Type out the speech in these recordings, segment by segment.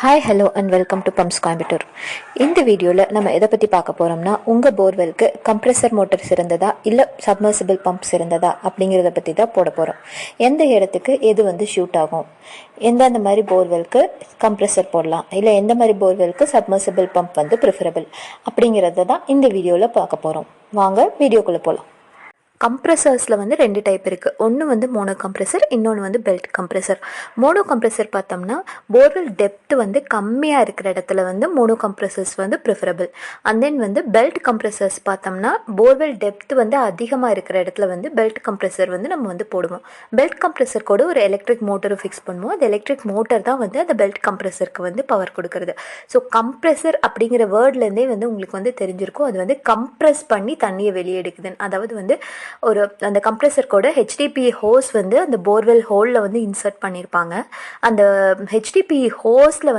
Hi hello and welcome to pumps Coimbatore. இந்த வீடியோவில் நம்ம எதை பற்றி பார்க்க போகிறோம்னா, உங்கள் போர்வெலுக்கு கம்ப்ரெசர் மோட்டர் சிறந்ததா இல்லை சப்மர்சிபிள் பம்ப் சிறந்ததா அப்படிங்கிறத பற்றி தான் போட போகிறோம். எந்த இடத்துக்கு எது ஷூட் ஆகும், எந்தெந்த மாதிரி போர்வெலுக்கு கம்ப்ரெசர் போடலாம், இல்லை எந்த மாதிரி போர்வெலுக்கு சப்மர்சிபிள் பம்ப் ப்ரிஃபரபிள் அப்படிங்கிறத தான் இந்த வீடியோவில் பார்க்க போகிறோம். வாங்க வீடியோக்குள்ளே போகலாம். கம்ப்ரெசர்ஸில் ரெண்டு டைப் இருக்குது. ஒன்று மோனோ கம்ப்ரெசர், இன்னொன்று பெல்ட் கம்ப்ரெசர். மோனோ கம்ப்ரெசர் பார்த்தோம்னா போர்வெல் டெப்த் கம்மியாக இருக்கிற இடத்துல mono compressors preferable. And then belt compressors பார்த்தோம்னா போர்வெல் டெப்த் அதிகமாக இருக்கிற இடத்துல பெல்ட் கம்ப்ரெசர் நம்ம போடுவோம். பெல்ட் கம்ப்ரெசர் கூட ஒரு எலக்ட்ரிக் மோட்டரை ஃபிக்ஸ் பண்ணுவோம். அந்த எலக்ட்ரிக் மோட்டர் தான் அந்த பெல்ட் கம்ப்ரெசருக்கு பவர் கொடுக்குறது. ஸோ கம்ப்ரெசர் அப்படிங்கிற வேர்ட்லேருந்தே உங்களுக்கு தெரிஞ்சிருக்கும், அது கம்ப்ரெஸ் பண்ணி தண்ணியை வெளியே எடுக்குதுன்னு. அதாவது ஒரு அந்த கம்ப்ரெசர் கூட ஹெச்டிபி ஹோஸ் அந்த போர்வெல் ஹோலில் இன்சர்ட் பண்ணியிருப்பாங்க. அந்த ஹெச்டிபி ஹோஸில்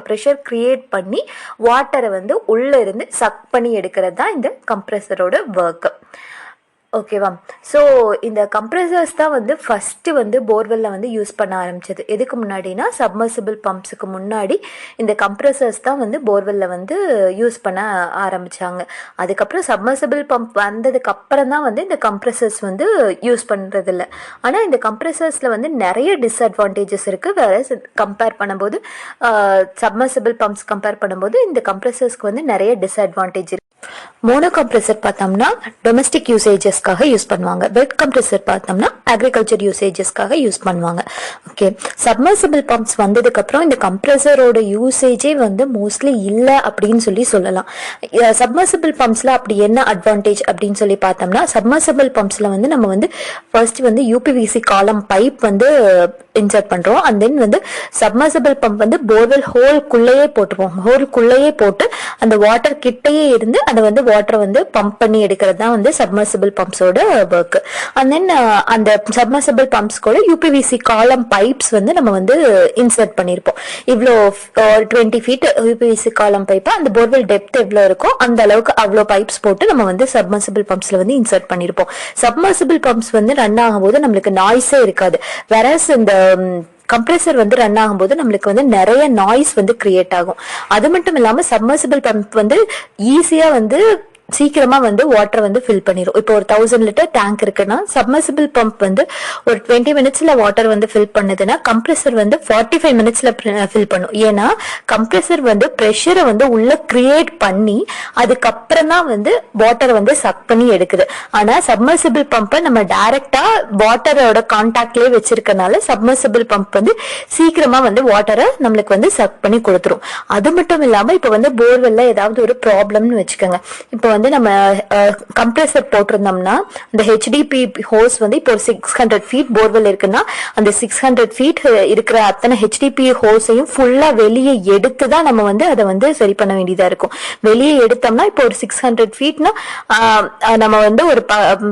ப்ரெஷர் கிரியேட் பண்ணி வாட்டரை உள்ளே இருந்து சக் பண்ணி எடுக்கிறது தான் இந்த கம்ப்ரெசரோட ஒர்க்கு. ஓகேவா? ஸோ இந்த கம்ப்ரெசர்ஸ் தான் ஃபஸ்ட்டு போர்வெல்லில் யூஸ் பண்ண ஆரம்பிச்சது. எதுக்கு முன்னாடினா சப்மர்சிபிள் பம்ப்ஸுக்கு முன்னாடி இந்த கம்ப்ரெசர்ஸ் தான் போர்வெல்லில் யூஸ் பண்ண ஆரம்பித்தாங்க. அதுக்கப்புறம் சப்மர்சிபிள் பம்ப் வந்ததுக்கு அப்புறம் தான் இந்த கம்ப்ரெசர்ஸ் யூஸ் பண்ணுறதில்ல. ஆனால் இந்த கம்ப்ரெசர்ஸில் நிறைய டிஸ்அட்வான்டேஜஸ் இருக்குது. வேறு கம்பேர் பண்ணும்போது சப்மர்சிபிள் பம்ப்ஸ் கம்பேர் பண்ணும்போது இந்த கம்ப்ரெசர்ஸ்க்கு நிறைய டிஸ்அட்வான்டேஜ் இருக்குது. மோனோ கம்ப்ரெசர் பார்த்தோம்னா டொமஸ்டிக் யூசேஜஸ்க்காக யூஸ் பண்ணுவாங்க. பெல்ட் கம்ப்ரெசர் பார்த்தோம்னா அக்ரிகல்ச்சர் யூசேஜஸ்க்காக யூஸ் பண்ணுவாங்க. ஓகே, சப்மர்சிபிள் பம்ப்ஸ் வந்ததுக்கு அப்புறம் இந்த கம்ப்ரெசரோட யூசேஜே மோஸ்ட்லி இல்லை அப்படின்னு சொல்லலாம். சப்மர்சிபிள் பம்ப்ஸ்ல அப்படி என்ன அட்வான்டேஜ் அப்படின்னு சொல்லி பார்த்தோம்னா, சப்மர்சிபிள் பம்ப்ஸ்ல நம்ம first UPVC column pipe insert பண்றோம். And then submersible pump borewell ஹோல்குள்ளேயே போட்டுருவோம். ஹோல்குள்ளேயே போட்டு அந்த வாட்டர் கிட்டையே இருந்து அதை வாட்டரை பம்ப் பண்ணி எடுக்கிறது தான் சப்மர்சிபிள் பம்ப்ஸோட ஒர்க். அண்ட் தென் அந்த சப்மர்சிபிள் பம்ப்ஸ் கூட யூபிவிசி காலம் பைப்ஸ் நம்ம இன்சர்ட் பண்ணிருப்போம். இவ்வளோ 20 ஃபீட் யூபிவிசி காலம் பைப்பை அந்த போர்வெல் டெப்த் எவ்வளோ இருக்கோ அந்த அளவுக்கு அவ்வளோ பைப்ஸ் போட்டு நம்ம சப்மர்சிபிள் பம்ப்ஸ்ல இன்சர்ட் பண்ணிருப்போம். சப்மர்சிபிள் பம்ப்ஸ் ரன் ஆகும்போது நம்மளுக்கு நாய்ஸே இருக்காது. வேற இந்த கம்ப்ரெசர் ரன் ஆகும்போது நம்மளுக்கு நிறைய நாய்ஸ் கிரியேட் ஆகும். அது மட்டும் இல்லாம சப்மர்சிபிள் பம்ப் ஈஸியா சீக்கிரமா வாட்டர் ஃபில் பண்ணிடும். இப்போ ஒரு 1000 லிட்டர் டேங்க் இருக்குன்னா சப்மர்சிபிள் பம்ப் ஒரு 20 மினிட்ஸ்ல வாட்டர் ஃபில் பண்ணுதுன்னா கம்ப்ரெசர் 45 மினிட்ஸ்ல ஃபில் பண்ணும். ஏன்னா கம்ப்ரெசர் ப்ரெஷரை உள்ள கிரியேட் பண்ணி அதுக்கப்புறம் தான் வாட்டரை சக் பண்ணி எடுக்குது. ஆனா சப்மர்சிபிள் பம்பை நம்ம டைரக்டா வாட்டரோட கான்டாக்ட்லயே வச்சிருக்கனால சப்மர்சிபிள் பம்ப் சீக்கிரமா வாட்டரை நம்மளுக்கு சக் பண்ணி கொடுத்துரும். அது மட்டும் இல்லாம இப்ப போர்வெல்ல ஏதாவது ஒரு ப்ராப்ளம்னு வச்சுக்கோங்க. இப்போ நம்ம கம்ப்ரெசர் போட்டிருந்தோம்னா இந்த ஹெச்டிபி ஹோஸ் இப்போ ஒரு 600 ஃபீட் போர்வெல் இருக்குன்னா அந்த 600 ஃபீட் இருக்கிற அத்தனை ஹெச்டிபி ஹோஸையும் ஃபுல்லா வெளியே எடுத்து தான் நம்ம அதை சரி பண்ண வேண்டியதா இருக்கும். வெளியே எடுத்தோம்னா இப்போ ஒரு 600 ஃபீட்னா நம்ம ஒரு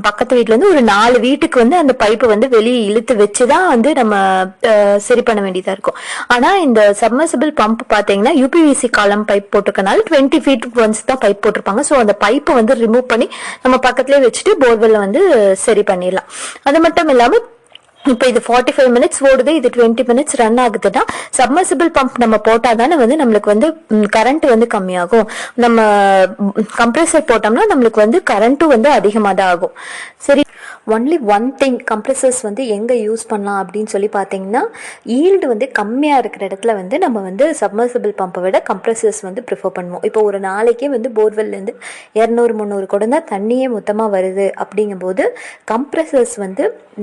பக்கத்து வீட்டுல ஒரு 4 வீட்டுக்கு அந்த பைப்பு வெளியே இழுத்து வச்சுதான் நம்ம சரி பண்ண வேண்டியதா இருக்கும். ஆனா இந்த சப்மர்சிபிள் பம்ப் பாத்தீங்கன்னா UPVC column pipe போட்டிருக்கனால 20 feet once தான் பைப் போட்டிருப்பாங்க. ஸோ அந்த பைப்பை ரிமூவ் பண்ணி நம்ம பக்கத்திலே வச்சுட்டு போர்வெல்ல சரி பண்ணிடலாம். அது மட்டும் இல்லாம இப்ப இது 45 மினிட்ஸ் ஓடுது, இது 20 மினிட்ஸ் ரன் ஆகுதுன்னா சப்மர்சிபிள் பம்ப் நம்ம போட்டாதானே நம்மளுக்கு கரண்ட் கம்மியாகும். நம்ம கம்ப்ரெசர் போட்டோம்னா நம்மளுக்கு கரண்ட்டும் அதிகமா தான் ஆகும். சரி, ஒன்லி ஒன் திங் கம்ப்ரெசர்ஸ் எங்க யூஸ் பண்ணலாம் அப்படின்னு சொல்லி பார்த்தீங்கன்னா, ஈல்டு கம்மியா இருக்கிற இடத்துல நம்ம சப்மர்சிபிள் பம்பை விட கம்ப்ரெசர்ஸ் ப்ரிஃபர் பண்ணுவோம். இப்போ ஒரு நாளைக்கே போர்வெல்ல இருந்து 200-300 குடம் தான் தண்ணியே மொத்தமா வருது. அப்படிங்கும்போது கம்ப்ரெசர்ஸ்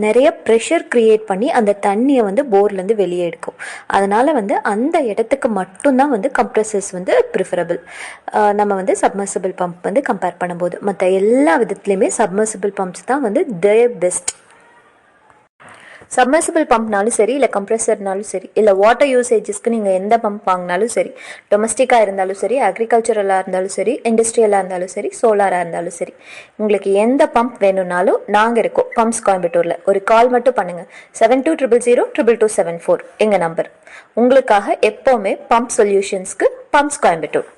நிறைய ப்ரெஷர் கிரியேட் பண்ணி அந்த தண்ணியை போர்ல இருந்து வெளியே எடுக்கும். அதனால அந்த இடத்துக்கு மட்டும்தான் கம்ப்ரெசர்ஸ் ப்ரிஃபரபிள். நம்ம சப்மர்சிபிள் பம்ப் கம்பேர் பண்ணும்போது மற்ற எல்லா விதத்துலையுமே சப்மர்சிபிள் பம்ப்ஸ் தான் பெஸ்ட். சப்மர்சிபிள் பம்ப்னாலும் சரி, இல்லை கம்ப்ரெசர்னாலும் சரி, இல்லை வாட்டர் யூசேஜஸ்க்கு நீங்கள் எந்த பம்ப் வாங்கினாலும் சரி, டொமஸ்டிக்காக இருந்தாலும் சரி, அக்ரிகல்ச்சரலாக இருந்தாலும் சரி, இண்டஸ்ட்ரியலாக இருந்தாலும் சரி, சோலாராக இருந்தாலும் சரி, உங்களுக்கு எந்த பம்ப் வேணும்னாலும் நாங்கள் இருக்கோம் பம்ப்ஸ் கோயம்புத்தூரில். ஒரு கால் மட்டும் பண்ணுங்கள். 7200022274 எங்கள் நம்பர். உங்களுக்காக எப்போவுமே பம்ப் சொல்யூஷன்ஸ்க்கு பம்ப்ஸ் கோயம்புத்தூர்.